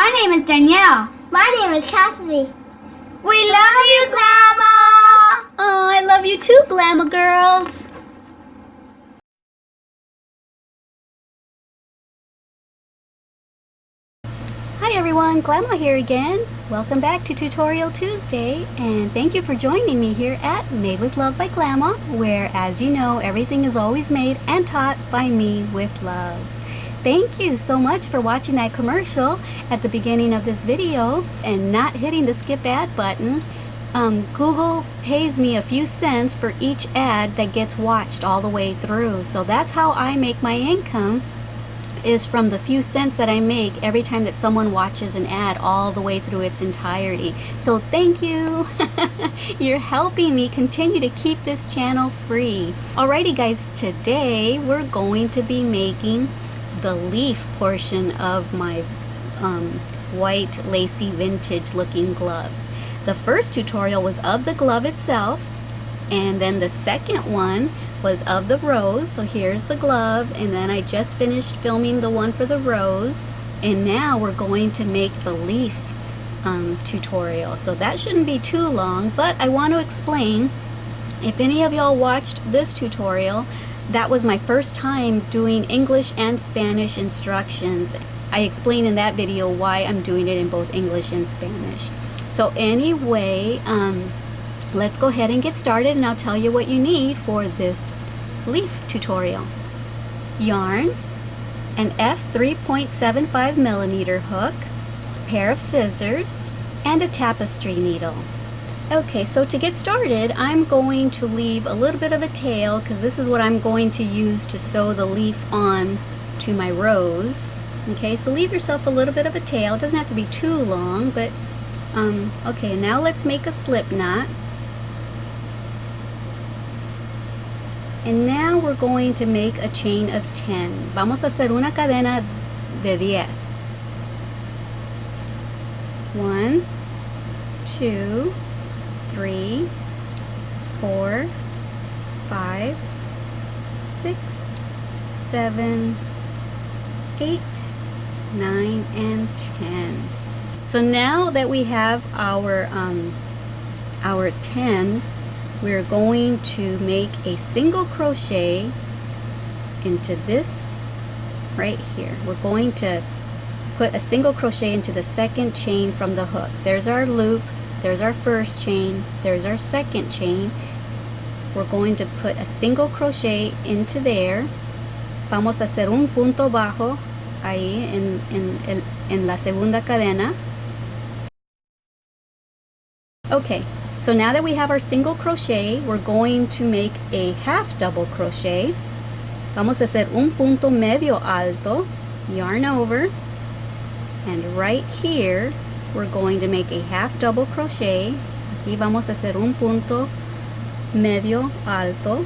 My name is Danielle. My name is Cassidy. We love you, Glama! Oh, I love you too, Glama girls. Hi everyone, Glama here again. Welcome back to Tutorial Tuesday, and thank you for joining me here at Made with Love by Glama, where, as you know, everything is always made and taught by me with love. Thank you so much for watching that commercial at the beginning of this video and not hitting the skip ad button. Google pays me a few cents for each ad that gets watched all the way through. So that's how I make my income, is from the few cents that I make every time that someone watches an ad all the way through its entirety. So thank you. You're helping me continue to keep this channel free. Alrighty guys, today we're going to be making the leaf portion of my white lacy vintage looking gloves. The first tutorial was of the glove itself, and then the second one was of the rose. So here's the glove, and then I just finished filming the one for the rose, and now we're going to make the leaf tutorial. So that shouldn't be too long, but I want to explain, if any of y'all watched this tutorial, that was my first time doing English and Spanish instructions. I explained in that video why I'm doing it in both English and Spanish. So anyway, let's go ahead and get started, and I'll tell you what you need for this leaf tutorial. Yarn, an f3.75 millimeter hook, a pair of scissors, and a tapestry needle. Okay, so to get started, I'm going to leave a little bit of a tail, because this is what I'm going to use to sew the leaf on to my rose. Okay, so leave yourself a little bit of a tail. It doesn't have to be too long, but okay, now let's make a slip knot. And now we're going to make a chain of 10. Vamos a hacer una cadena de 10. 1, 2, 3, 4, 5, 6, 7, 8, 9, and 10. So now that we have our 10, we're going to make a single crochet into this right here. We're going to put a single crochet into the second chain from the hook. There's our loop, there's our first chain, there's our second chain. We're going to put a single crochet into there. Vamos a hacer un punto bajo ahí en la segunda cadena. Okay, so now that we have our single crochet, we're going to make a half double crochet. Vamos a hacer un punto medio alto, yarn over, and right here we're going to make a half double crochet. Aquí vamos a hacer un punto medio alto.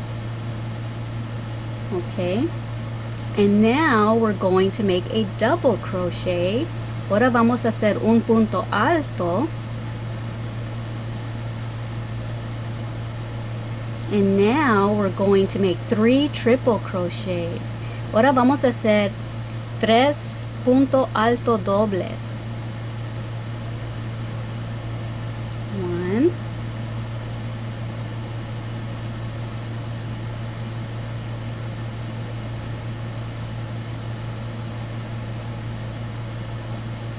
Okay, and now we're going to make a double crochet. Ahora vamos a hacer un punto alto. And now we're going to make 3 triple crochets. Ahora vamos a hacer 3 punto alto dobles. 1,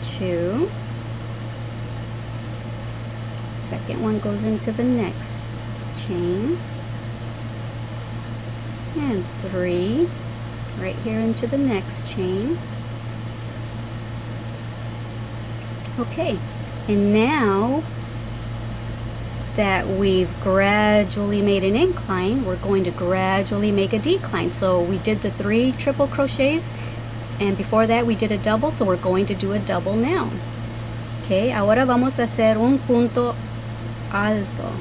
2. Second one goes into the next chain. And 3 right here into the next chain. Okay, and now that we've gradually made an incline, we're going to gradually make a decline. So we did the 3 triple crochets, and before that we did a double, so we're going to do a double now. Okay, ahora vamos a hacer un punto alto.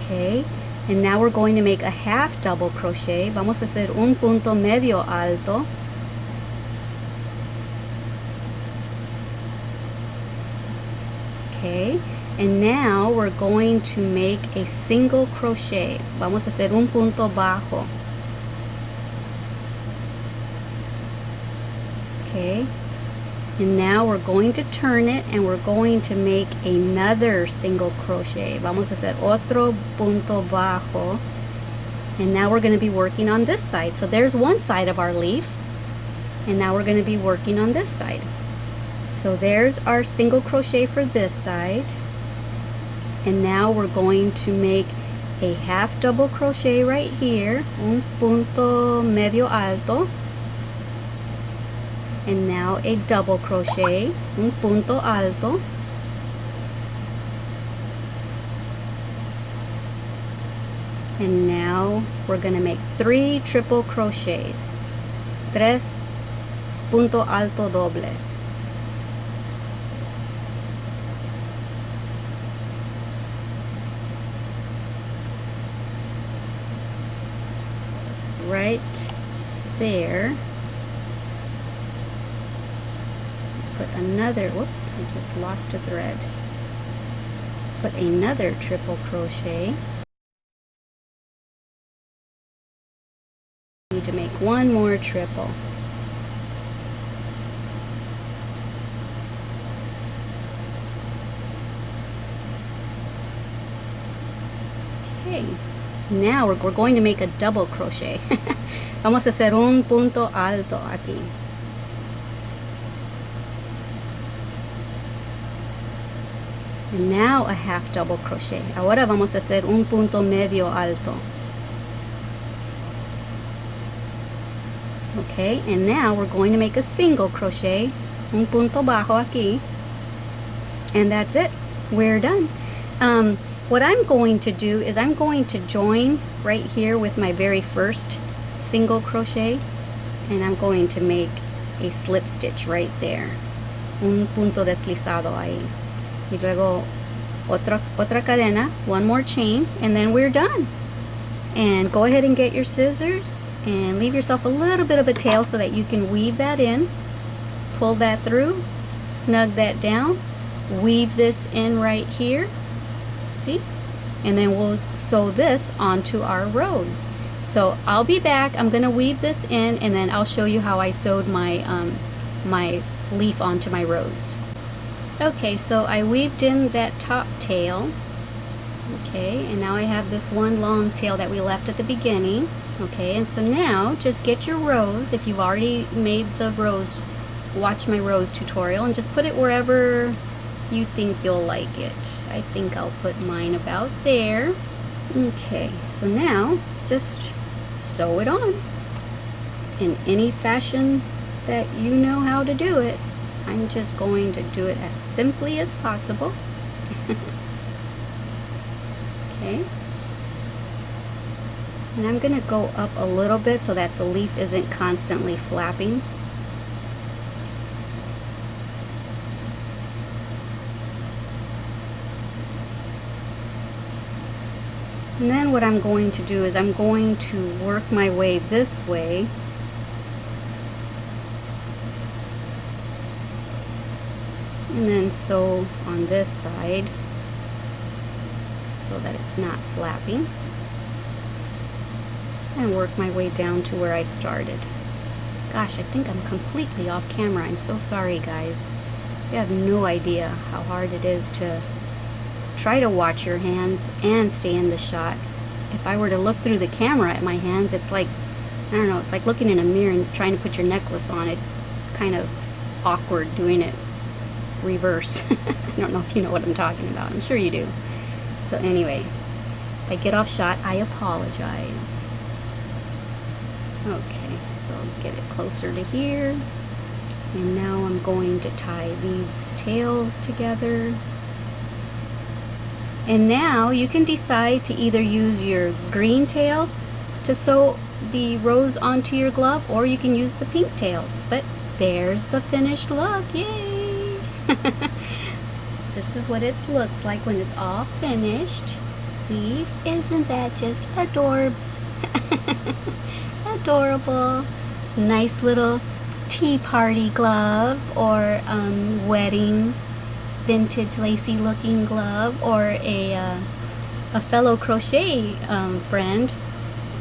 Okay, and now we're going to make a half double crochet. Vamos a hacer un punto medio alto. Okay, and now we're going to make a single crochet. Vamos a hacer un punto bajo. Okay, and now we're going to turn it and we're going to make another single crochet. Vamos a hacer otro punto bajo, and now we're going to be working on this side. So there's one side of our leaf, and now we're going to be working on this side. So there's our single crochet for this side, and now we're going to make a half double crochet right here, un punto medio alto, and now a double crochet, un punto alto, and now we're going to make 3 triple crochets, tres punto alto dobles. Right there. Put another, whoops, I just lost a thread. Put another triple crochet. Need to make one more triple. Okay. Now we're going to make a double crochet. Vamos a hacer un punto alto aquí. And now a half double crochet. Ahora vamos a hacer un punto medio alto. Okay, and now we're going to make a single crochet, un punto bajo aquí. And that's it. We're done. What I'm going to do is I'm going to join right here with my very first single crochet, and I'm going to make a slip stitch right there, un punto deslizado ahí, y luego otra cadena, one more chain, and then we're done. And go ahead and get your scissors and leave yourself a little bit of a tail so that you can weave that in, pull that through, snug that down, weave this in right here. See? And then we'll sew this onto our rows. So I'll be back. I'm going to weave this in, and then I'll show you how I sewed my my leaf onto my rows. Okay, so I weaved in that top tail. Okay, and now I have this one long tail that we left at the beginning. Okay, and so now just get your rows. If you've already made the rows, watch my rows tutorial and just put it wherever you think you'll like it. I think I'll put mine about there. Okay, so now just sew it on in any fashion that you know how to do it. I'm just going to do it as simply as possible. Okay, and I'm gonna go up a little bit so that the leaf isn't constantly flapping. And then what I'm going to do is I'm going to work my way this way. And then sew on this side so that it's not flapping. And work my way down to where I started. Gosh, I think I'm completely off camera. I'm so sorry, guys. You have no idea how hard it is to try to watch your hands and stay in the shot. If I were to look through the camera at my hands, it's like, I don't know, it's like looking in a mirror and trying to put your necklace on. It kind of awkward doing it reverse. I don't know if you know what I'm talking about. I'm sure you do. So anyway, if I get off shot, I apologize. Okay, so get it closer to here. And now I'm going to tie these tails together. And now you can decide to either use your green tail to sew the rows onto your glove, or you can use the pink tails. But there's the finished look. Yay! This is what it looks like when it's all finished. See? Isn't that just adorbs? Adorable. Nice little tea party glove, or wedding vintage lacy looking glove, or a fellow crochet friend.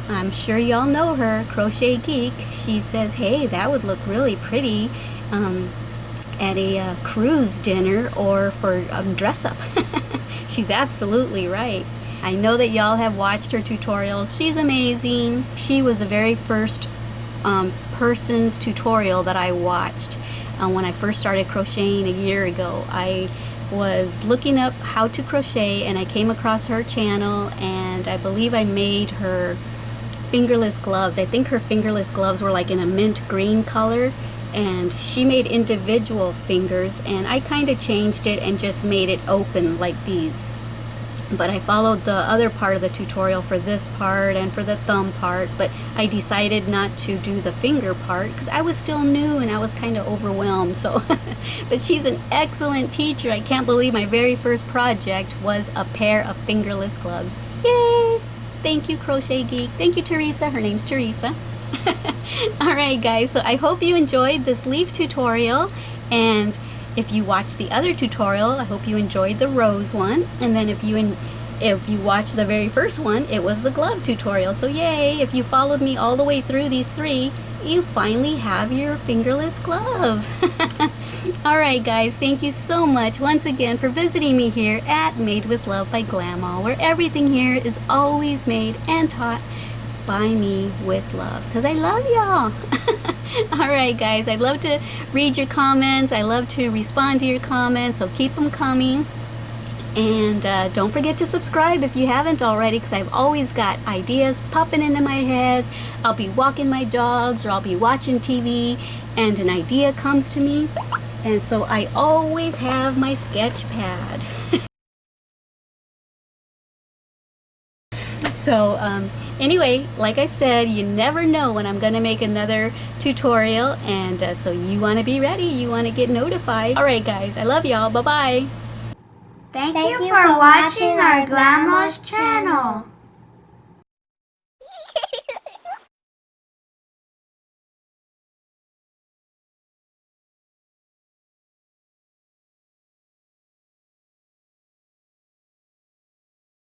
I'm sure y'all know her, Crochet Geek. She says, hey, that would look really pretty at a cruise dinner or for dress up. She's absolutely right. I know that y'all have watched her tutorials. She's amazing. She was the very first person's tutorial that I watched when I first started crocheting a year ago. I was looking up how to crochet and I came across her channel, and I believe I made her fingerless gloves. I think her fingerless gloves were like in a mint green color, and she made individual fingers, and I kind of changed it and just made it open like these. But I followed the other part of the tutorial for this part and for the thumb part, but I decided not to do the finger part because I was still new and I was kind of overwhelmed. So but she's an excellent teacher. I can't believe my very first project was a pair of fingerless gloves. Yay! Thank you, Crochet Geek. Thank you, Teresa. Her name's Teresa. Alright guys, so I hope you enjoyed this leaf tutorial, and if you watched the other tutorial, I hope you enjoyed the rose one, and then if you watched the very first one, it was the glove tutorial. So yay, if you followed me all the way through these three, you finally have your fingerless glove. Alright guys, thank you so much once again for visiting me here at Made with Love by Glama, where everything here is always made and taught by me with love, because I love y'all. Alright guys, I'd love to read your comments. I love to respond to your comments, so keep them coming. And don't forget to subscribe if you haven't already, because I've always got ideas popping into my head. I'll be walking my dogs or I'll be watching TV and an idea comes to me, and so I always have my sketch pad. So anyway, like I said, you never know when I'm going to make another tutorial, and so you want to be ready. You want to get notified. Alright guys, I love y'all. Bye-bye. Thank you for watching our Glama's channel.